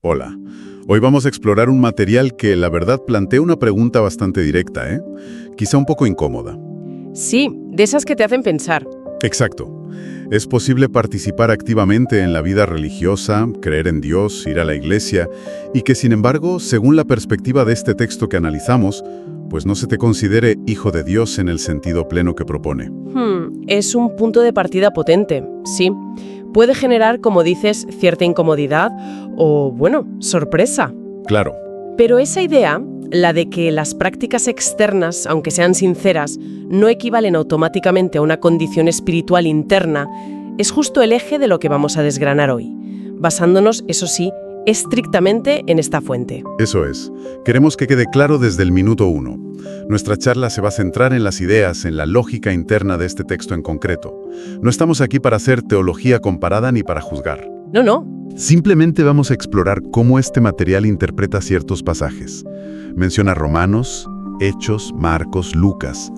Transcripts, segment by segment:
Hola. Hoy vamos a explorar un material que, la verdad, plantea una pregunta bastante directa, ¿eh? Quizá un poco incómoda. Sí, de esas que te hacen pensar. Exacto. ¿Es posible participar activamente en la vida religiosa, creer en Dios, ir a la iglesia, y que, sin embargo, según la perspectiva de este texto que analizamos, pues no se te considere hijo de Dios en el sentido pleno que propone? Es un punto de partida potente, sí. Puede generar, como dices, cierta incomodidad o, bueno, sorpresa. Claro. Pero esa idea, la de que las prácticas externas, aunque sean sinceras, no equivalen automáticamente a una condición espiritual interna, es justo el eje de lo que vamos a desgranar hoy, basándonos, eso sí, estrictamente en esta fuente. Eso es. Queremos que quede claro desde el minuto 1. Nuestra charla se va a centrar en las ideas, en la lógica interna de este texto en concreto. No estamos aquí para hacer teología comparada ni para juzgar. No. Simplemente vamos a explorar cómo este material interpreta ciertos pasajes. Menciona Romanos, Hechos, Marcos, Lucas,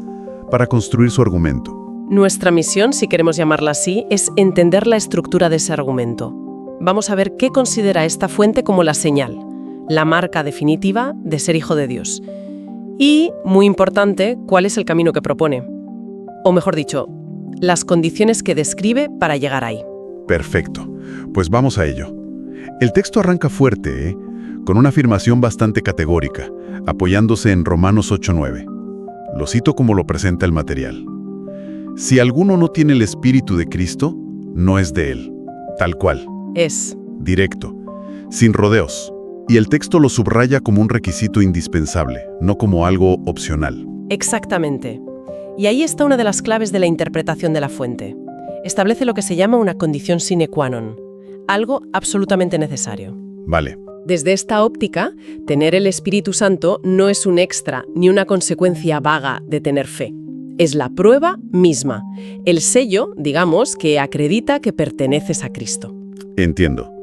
para construir su argumento. Nuestra misión, si queremos llamarla así, es entender la estructura de ese argumento. Vamos a ver qué considera esta fuente como la señal, la marca definitiva de ser hijo de Dios. Y, muy importante, cuál es el camino que propone. O mejor dicho, las condiciones que describe para llegar ahí. Perfecto. Pues vamos a ello. El texto arranca fuerte, con una afirmación bastante categórica, apoyándose en Romanos 8:9. Lo cito como lo presenta el material. Si alguno no tiene el Espíritu de Cristo, no es de él. Tal cual. Es directo, sin rodeos. Y el texto lo subraya como un requisito indispensable, no como algo opcional. Exactamente. Y ahí está una de las claves de la interpretación de la fuente. Establece lo que se llama una condición sine qua non, algo absolutamente necesario. Vale. Desde esta óptica, tener el Espíritu Santo no es un extra ni una consecuencia vaga de tener fe. Es la prueba misma, el sello, digamos, que acredita que perteneces a Cristo. Entiendo.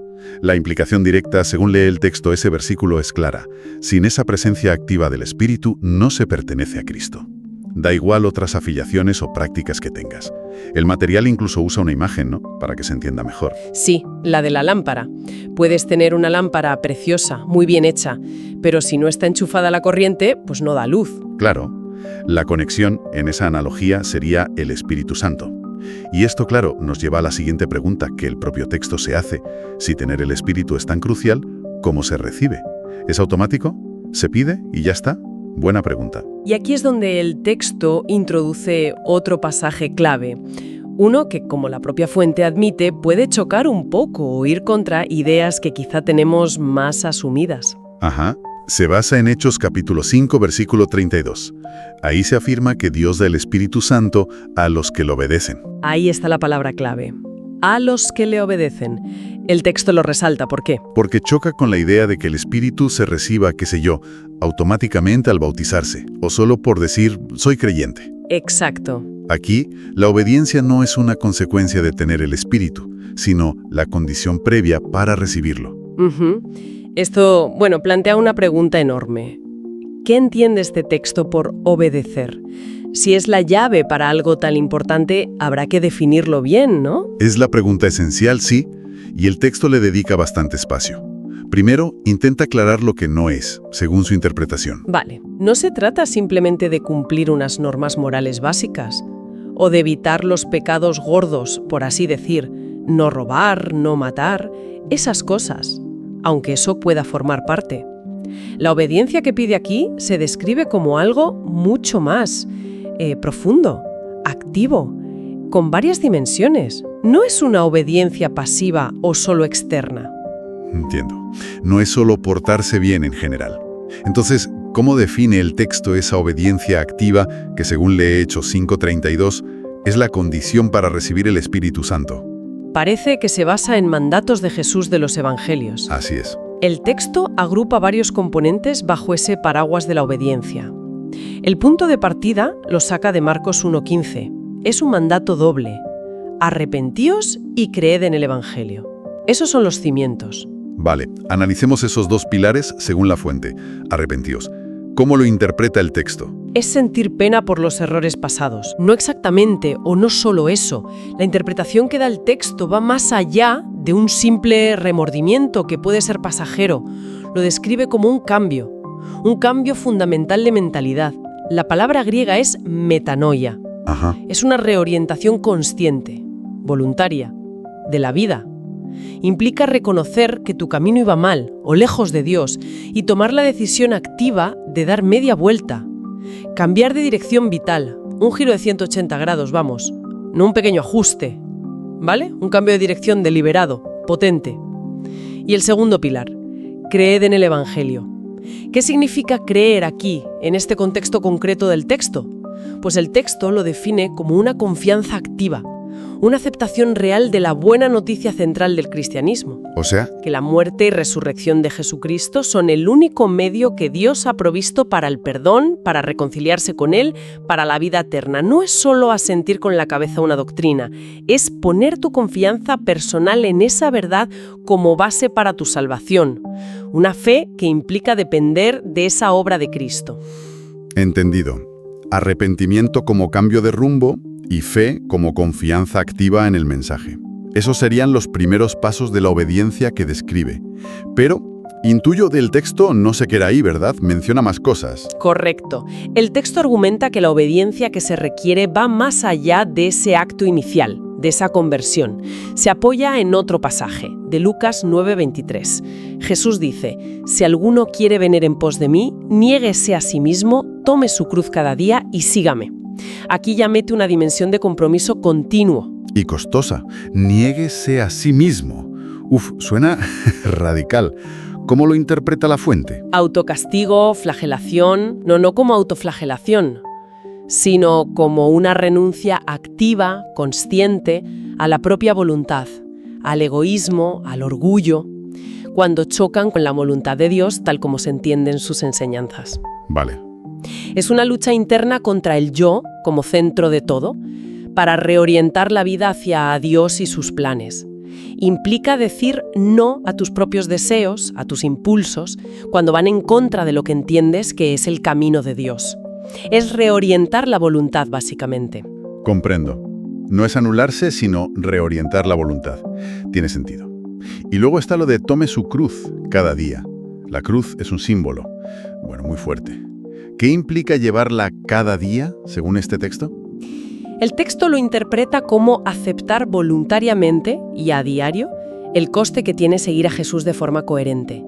La implicación directa, según lee el texto, ese versículo es clara. Sin esa presencia activa del Espíritu, no se pertenece a Cristo. Da igual otras afiliaciones o prácticas que tengas. El material incluso usa una imagen, ¿no? Para que se entienda mejor. Sí, la de la lámpara. Puedes tener una lámpara preciosa, muy bien hecha, pero si no está enchufada a la corriente, pues no da luz. Claro. La conexión, en esa analogía, sería el Espíritu Santo. Y esto, claro, nos lleva a la siguiente pregunta que el propio texto se hace. Si tener el Espíritu es tan crucial, ¿cómo se recibe? ¿Es automático? ¿Se pide y ya está? Buena pregunta. Y aquí es donde el texto introduce otro pasaje clave. Uno que, como la propia fuente admite, puede chocar un poco o ir contra ideas que quizá tenemos más asumidas. Ajá. Se basa en Hechos capítulo 5, versículo 32. Ahí se afirma que Dios da el Espíritu Santo a los que lo obedecen. Ahí está la palabra clave. A los que le obedecen. El texto lo resalta. ¿Por qué? Porque choca con la idea de que el Espíritu se reciba, qué sé yo, automáticamente al bautizarse, o solo por decir, soy creyente. Exacto. Aquí, la obediencia no es una consecuencia de tener el Espíritu, sino la condición previa para recibirlo. Esto, plantea una pregunta enorme. ¿Qué entiende este texto por obedecer? Si es la llave para algo tan importante, habrá que definirlo bien, ¿no? Es la pregunta esencial, sí, y el texto le dedica bastante espacio. Primero, intenta aclarar lo que no es, según su interpretación. Vale, no se trata simplemente de cumplir unas normas morales básicas, o de evitar los pecados gordos, por así decir, no robar, no matar, esas cosas, aunque eso pueda formar parte. La obediencia que pide aquí se describe como algo mucho más profundo, activo, con varias dimensiones. No es una obediencia pasiva o solo externa. Entiendo. No es solo portarse bien en general. Entonces, ¿cómo define el texto esa obediencia activa que, según lee Hechos 5:32, es la condición para recibir el Espíritu Santo? Parece que se basa en mandatos de Jesús de los Evangelios. Así es. El texto agrupa varios componentes bajo ese paraguas de la obediencia. El punto de partida lo saca de Marcos 1:15. Es un mandato doble. Arrepentíos y creed en el Evangelio. Esos son los cimientos. Vale, analicemos esos dos pilares según la fuente. Arrepentíos. ¿Cómo lo interpreta el texto? Es sentir pena por los errores pasados. No exactamente, o no solo eso. La interpretación que da el texto va más allá de un simple remordimiento que puede ser pasajero. Lo describe como un cambio fundamental de mentalidad. La palabra griega es metanoia. Ajá. Es una reorientación consciente, voluntaria, de la vida. Implica reconocer que tu camino iba mal o lejos de Dios y tomar la decisión activa de dar media vuelta. Cambiar de dirección vital, un giro de 180 grados, vamos, no un pequeño ajuste, ¿vale? Un cambio de dirección deliberado, potente. Y el segundo pilar, creed en el Evangelio. ¿Qué significa creer aquí, en este contexto concreto del texto? Pues el texto lo define como una confianza activa, una aceptación real de la buena noticia central del cristianismo. O sea, Que la muerte y resurrección de Jesucristo son el único medio que Dios ha provisto para el perdón, para reconciliarse con Él, para la vida eterna. No es solo asentir con la cabeza una doctrina, es poner tu confianza personal en esa verdad como base para tu salvación. Una fe que implica depender de esa obra de Cristo. entendido. Arrepentimiento como cambio de rumbo y fe como confianza activa en el mensaje. Esos serían los primeros pasos de la obediencia que describe. Pero intuyo del texto no se queda ahí, ¿verdad? Menciona más cosas. Correcto. El texto argumenta que la obediencia que se requiere va más allá de ese acto inicial, de esa conversión. Se apoya en otro pasaje, de Lucas 9:23. Jesús dice, si alguno quiere venir en pos de mí, niéguese a sí mismo, tome su cruz cada día y sígame. Aquí ya mete una dimensión de compromiso continuo. Y costosa. Niéguese a sí mismo. Uf, suena radical. ¿Cómo lo interpreta la fuente? Autocastigo, flagelación, no como autoflagelación, sino como una renuncia activa, consciente, a la propia voluntad, al egoísmo, al orgullo, cuando chocan con la voluntad de Dios tal como se entienden sus enseñanzas. Vale. Es una lucha interna contra el yo como centro de todo, para reorientar la vida hacia Dios y sus planes. Implica decir no a tus propios deseos, a tus impulsos, cuando van en contra de lo que entiendes que es el camino de Dios. Es reorientar la voluntad, básicamente. Comprendo. No es anularse, sino reorientar la voluntad. Tiene sentido. Y luego está lo de tome su cruz cada día. La cruz es un símbolo. Bueno, muy fuerte. ¿Qué implica llevarla cada día, según este texto? El texto lo interpreta como aceptar voluntariamente y a diario el coste que tiene seguir a Jesús de forma coherente.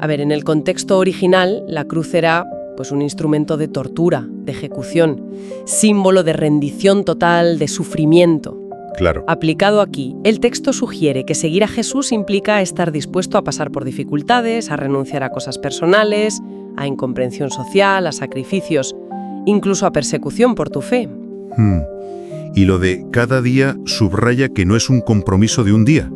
A ver, en el contexto original, la cruz era pues un instrumento de tortura, de ejecución, símbolo de rendición total, de sufrimiento. Claro. Aplicado aquí, el texto sugiere que seguir a Jesús implica estar dispuesto a pasar por dificultades, a renunciar a cosas personales, a incomprensión social, a sacrificios, incluso a persecución por tu fe. Y lo de cada día subraya que no es un compromiso de un día,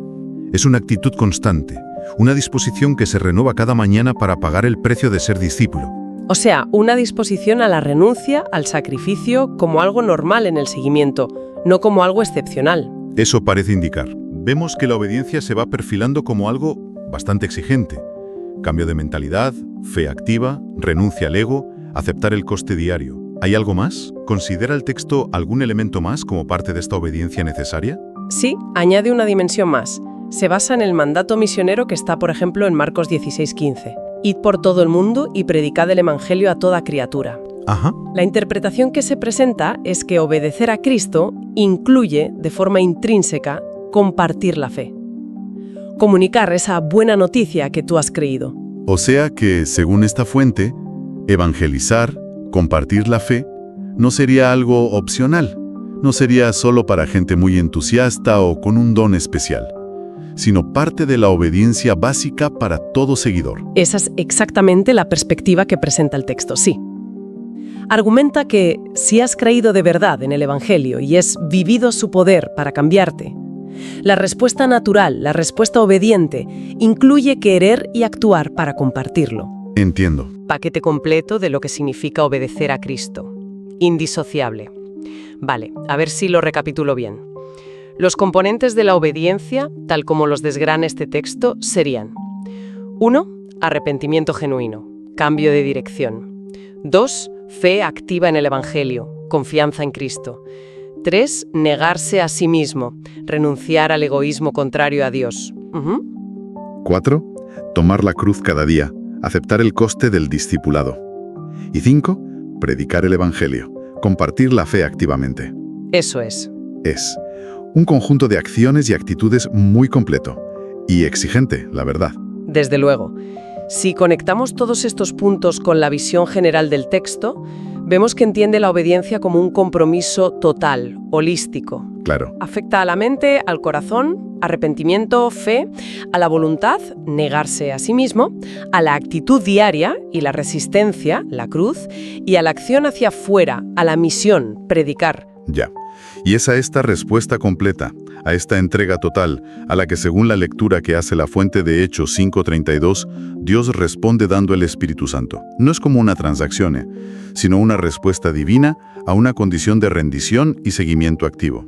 es una actitud constante, una disposición que se renueva cada mañana para pagar el precio de ser discípulo. O sea, una disposición a la renuncia, al sacrificio, como algo normal en el seguimiento, no como algo excepcional. Eso parece indicar. Vemos que la obediencia se va perfilando como algo bastante exigente. Cambio de mentalidad, fe activa, renuncia al ego, aceptar el coste diario. ¿Hay algo más? ¿Considera el texto algún elemento más como parte de esta obediencia necesaria? Sí, añade una dimensión más. Se basa en el mandato misionero que está, por ejemplo, en Marcos 16:15. Id por todo el mundo y predicad el Evangelio a toda criatura. Ajá. La interpretación que se presenta es que obedecer a Cristo incluye, de forma intrínseca, compartir la fe. Comunicar esa buena noticia que tú has creído. O sea que, según esta fuente, evangelizar, compartir la fe, no sería algo opcional, no sería solo para gente muy entusiasta o con un don especial, sino parte de la obediencia básica para todo seguidor. Esa es exactamente la perspectiva que presenta el texto, sí. Argumenta que si has creído de verdad en el Evangelio y has vivido su poder para cambiarte, la respuesta natural, la respuesta obediente, incluye querer y actuar para compartirlo. Entiendo. Paquete completo de lo que significa obedecer a Cristo. Indisociable. Vale, a ver si lo recapitulo bien. Los componentes de la obediencia, tal como los desgrana este texto, serían: 1. Arrepentimiento genuino, cambio de dirección. 2. Fe activa en el Evangelio, confianza en Cristo. 3. Negarse a sí mismo, renunciar al egoísmo contrario a Dios. 4. Tomar la cruz cada día, aceptar el coste del discipulado. Y 5. Predicar el Evangelio, compartir la fe activamente. Eso es. Es un conjunto de acciones y actitudes muy completo y exigente, la verdad. Desde luego. Si conectamos todos estos puntos con la visión general del texto, vemos que entiende la obediencia como un compromiso total, holístico. Claro. Afecta a la mente, al corazón, arrepentimiento, fe, a la voluntad, negarse a sí mismo, a la actitud diaria y la resistencia, la cruz, y a la acción hacia afuera, a la misión, predicar. Ya. Y es a esta respuesta completa, a esta entrega total, a la que según la lectura que hace la fuente de Hechos 5:32, Dios responde dando el Espíritu Santo. No es como una transacción, sino una respuesta divina a una condición de rendición y seguimiento activo.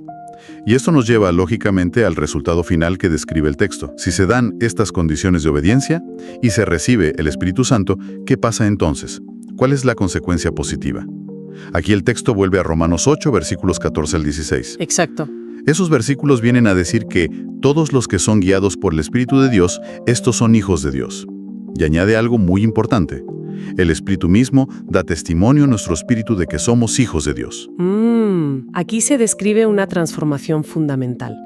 Y esto nos lleva, lógicamente, al resultado final que describe el texto. Si se dan estas condiciones de obediencia y se recibe el Espíritu Santo, ¿qué pasa entonces? ¿Cuál es la consecuencia positiva? Aquí el texto vuelve a Romanos 8, versículos 14 al 16. Exacto. Esos versículos vienen a decir que todos los que son guiados por el Espíritu de Dios, estos son hijos de Dios. Y añade algo muy importante. El Espíritu mismo da testimonio a nuestro espíritu de que somos hijos de Dios. Aquí se describe una transformación fundamental.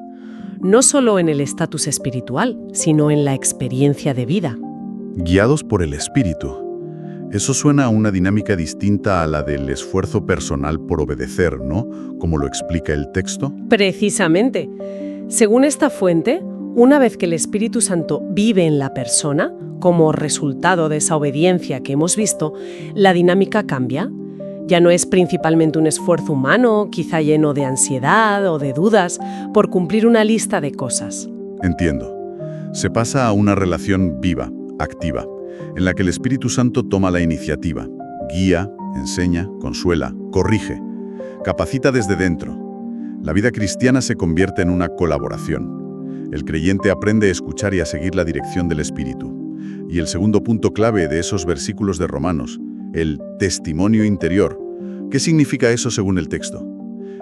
No solo en el estatus espiritual, sino en la experiencia de vida. Guiados por el Espíritu. Eso suena a una dinámica distinta a la del esfuerzo personal por obedecer, ¿no? Como lo explica el texto. Precisamente. Según esta fuente, una vez que el Espíritu Santo vive en la persona, como resultado de esa obediencia que hemos visto, la dinámica cambia. Ya no es principalmente un esfuerzo humano, quizá lleno de ansiedad o de dudas, por cumplir una lista de cosas. Entiendo. Se pasa a una relación viva, activa, en la que el Espíritu Santo toma la iniciativa, guía, enseña, consuela, corrige, capacita desde dentro. La vida cristiana se convierte en una colaboración. El creyente aprende a escuchar y a seguir la dirección del Espíritu. Y el segundo punto clave de esos versículos de Romanos, el testimonio interior. ¿Qué significa eso según el texto?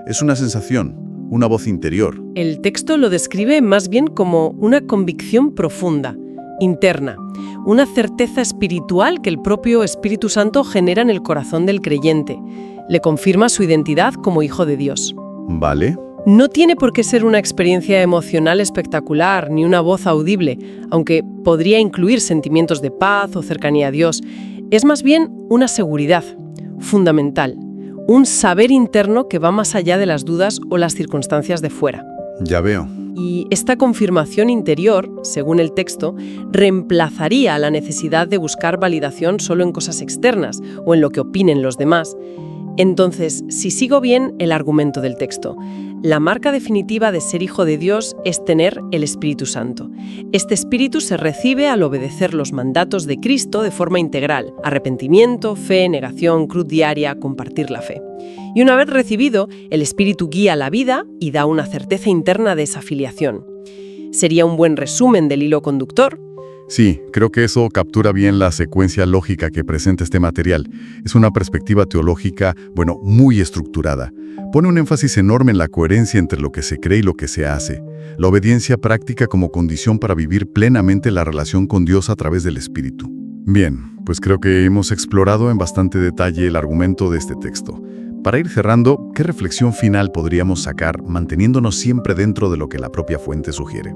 Es una sensación, una voz interior. El texto lo describe más bien como una convicción profunda, interna, una certeza espiritual que el propio Espíritu Santo genera en el corazón del creyente. Le confirma su identidad como hijo de Dios. ¿Vale? No tiene por qué ser una experiencia emocional espectacular ni una voz audible, aunque podría incluir sentimientos de paz o cercanía a Dios. Es más bien una seguridad fundamental, un saber interno que va más allá de las dudas o las circunstancias de fuera. Ya veo. Y esta confirmación interior, según el texto, reemplazaría la necesidad de buscar validación solo en cosas externas o en lo que opinen los demás. Entonces, si sigo bien el argumento del texto, la marca definitiva de ser hijo de Dios es tener el Espíritu Santo. Este Espíritu se recibe al obedecer los mandatos de Cristo de forma integral: arrepentimiento, fe, negación, cruz diaria, compartir la fe. Y una vez recibido, el Espíritu guía la vida y da una certeza interna de esa filiación. Sería un buen resumen del hilo conductor. Sí, creo que eso captura bien la secuencia lógica que presenta este material. Es una perspectiva teológica, muy estructurada. Pone un énfasis enorme en la coherencia entre lo que se cree y lo que se hace. La obediencia práctica como condición para vivir plenamente la relación con Dios a través del Espíritu. Bien, pues creo que hemos explorado en bastante detalle el argumento de este texto. Para ir cerrando, ¿qué reflexión final podríamos sacar manteniéndonos siempre dentro de lo que la propia fuente sugiere?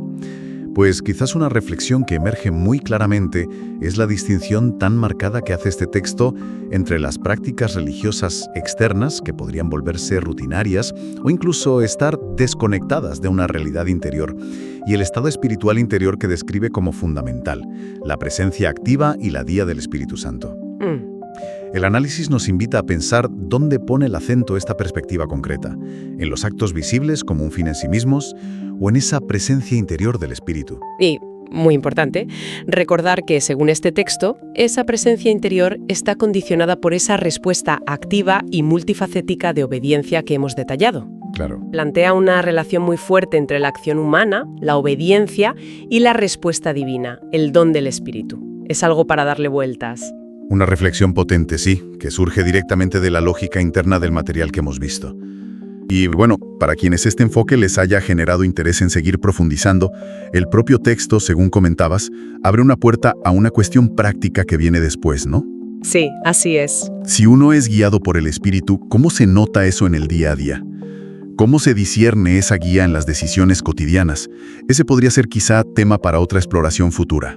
Pues quizás una reflexión que emerge muy claramente es la distinción tan marcada que hace este texto entre las prácticas religiosas externas, que podrían volverse rutinarias o incluso estar desconectadas de una realidad interior, y el estado espiritual interior que describe como fundamental, la presencia activa y la guía del Espíritu Santo. El análisis nos invita a pensar dónde pone el acento esta perspectiva concreta, en los actos visibles como un fin en sí mismos o en esa presencia interior del Espíritu. Y, muy importante, recordar que, según este texto, esa presencia interior está condicionada por esa respuesta activa y multifacética de obediencia que hemos detallado. Claro. Plantea una relación muy fuerte entre la acción humana, la obediencia y la respuesta divina, el don del Espíritu. Es algo para darle vueltas. Una reflexión potente, sí, que surge directamente de la lógica interna del material que hemos visto. Y bueno, para quienes este enfoque les haya generado interés en seguir profundizando, el propio texto, según comentabas, abre una puerta a una cuestión práctica que viene después, ¿no? Sí, así es. Si uno es guiado por el Espíritu, ¿cómo se nota eso en el día a día? ¿Cómo se discierne esa guía en las decisiones cotidianas? Ese podría ser quizá tema para otra exploración futura.